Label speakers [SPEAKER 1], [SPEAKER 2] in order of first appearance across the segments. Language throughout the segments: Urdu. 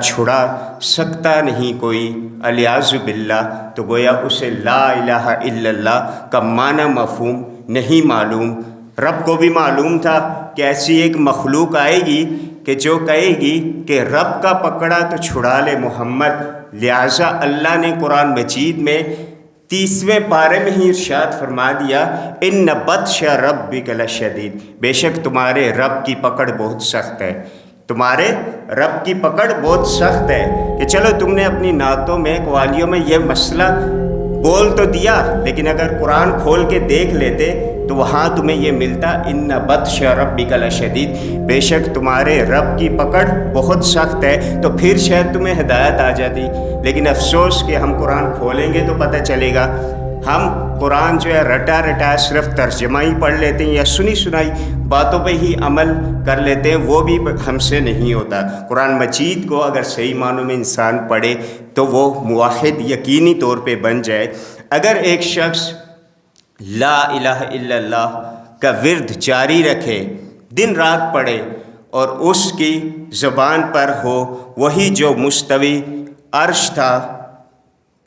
[SPEAKER 1] چھڑا سکتا نہیں کوئی الیاذ باللہ، تو گویا اسے لا الہ الا اللہ کا معنی مفہوم نہیں معلوم۔ رب کو بھی معلوم تھا کہ ایسی ایک مخلوق آئے گی کہ جو کہے گی کہ رب کا پکڑا تو چھڑا لے محمد، لہٰذا اللہ نے قرآن مجید میں 30ویں پارے میں ہی ارشاد فرما دیا ان بطش ربک لشدید، بے شک تمہارے رب کی پکڑ بہت سخت ہے، تمہارے رب کی پکڑ بہت سخت ہے۔ کہ چلو تم نے اپنی نعتوں میں قوالیوں میں یہ مسئلہ بول تو دیا، لیکن اگر قرآن کھول کے دیکھ لیتے تو وہاں تمہیں یہ ملتا ان بطش ربک لشدید، بے شک تمہارے رب کی پکڑ بہت سخت ہے، تو پھر شاید تمہیں ہدایت آ جاتی۔ لیکن افسوس کہ ہم قرآن کھولیں گے تو پتہ چلے گا ہم قرآن جو ہے رٹا رٹا صرف ترجمہ ہی پڑھ لیتے ہیں یا سنی سنائی باتوں پہ ہی عمل کر لیتے ہیں، وہ بھی ہم سے نہیں ہوتا۔ قرآن مجید کو اگر صحیح معنوں میں انسان پڑھے تو وہ موحد یقینی طور پہ بن جائے۔ اگر ایک شخص لا الہ الا اللہ کا ورد جاری رکھے، دن رات پڑھے، اور اس کی زبان پر ہو وہی جو مستوی عرش تھا،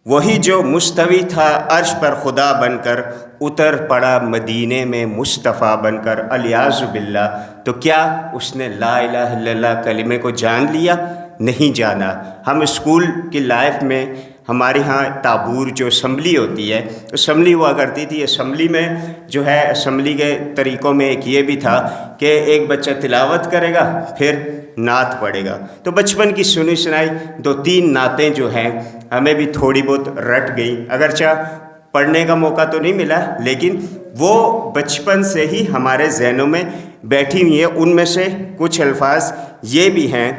[SPEAKER 1] وہی جو مستوی تھا عرش پر خدا بن کر، اتر پڑا مدینے میں مصطفیٰ بن کر، الیاذ باللہ، تو کیا اس نے لا الہ الا اللہ کلمے کو جان لیا؟ نہیں جانا۔ ہم اسکول کی لائف میں ہمارے ہاں تابور جو اسمبلی ہوتی ہے، اسمبلی ہوا کرتی تھی، اسمبلی میں جو ہے اسمبلی کے طریقوں میں ایک یہ بھی تھا کہ ایک بچہ تلاوت کرے گا پھر نعت پڑھے گا۔ تو بچپن کی سنی سنائی 2-3 نعتیں جو ہیں ہمیں بھی تھوڑی بہت رٹ گئی، اگرچہ پڑھنے کا موقع تو نہیں ملا، لیکن وہ بچپن سے ہی ہمارے ذہنوں میں بیٹھی ہوئی ہیں۔ ان میں سے کچھ الفاظ یہ بھی ہیں،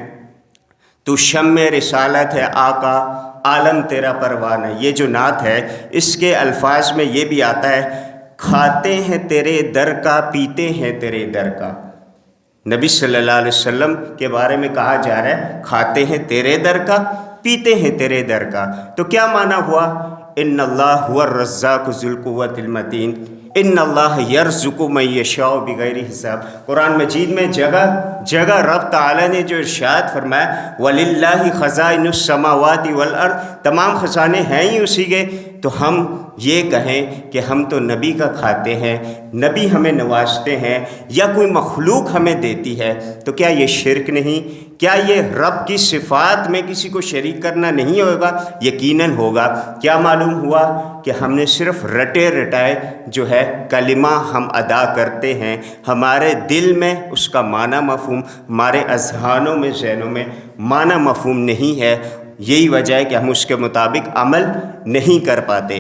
[SPEAKER 1] تو شمع رسالت ہے آقا عالم تیرا پروانہ، یہ جو نعت ہے اس کے الفاظ میں یہ بھی آتا ہے کھاتے ہیں تیرے در کا پیتے ہیں تیرے در کا۔ نبی صلی اللہ علیہ وسلم کے بارے میں کہا جا رہا ہے کھاتے ہیں تیرے در کا پیتے ہیں تیرے در کا، تو کیا معنی ہوا؟ ان اللہ هو الرزاق ذو القوۃ المتین، ان اللہ یرزق من یشاء بغیر حساب۔ قرآن مجید میں جگہ جگہ رب تعالی نے جو ارشاد فرمایا وَلِلَّهِ خَزَائِنُ السَّمَاوَاتِ وَالْأَرْضِ، تمام خزانے ہیں ہی اسی کے، تو ہم یہ کہیں کہ ہم تو نبی کا کھاتے ہیں، نبی ہمیں نوازتے ہیں یا کوئی مخلوق ہمیں دیتی ہے، تو کیا یہ شرک نہیں؟ کیا یہ رب کی صفات میں کسی کو شریک کرنا نہیں ہوگا؟ یقیناً ہوگا۔ کیا معلوم ہوا کہ ہم نے صرف رٹے رٹائے جو ہے کلمہ ہم ادا کرتے ہیں، ہمارے دل میں اس کا معنی مفہوم، ہمارے اذہانوں میں ذہنوں میں معنی مفہوم نہیں ہے، یہی وجہ ہے کہ ہم اس کے مطابق عمل نہیں کر پاتے۔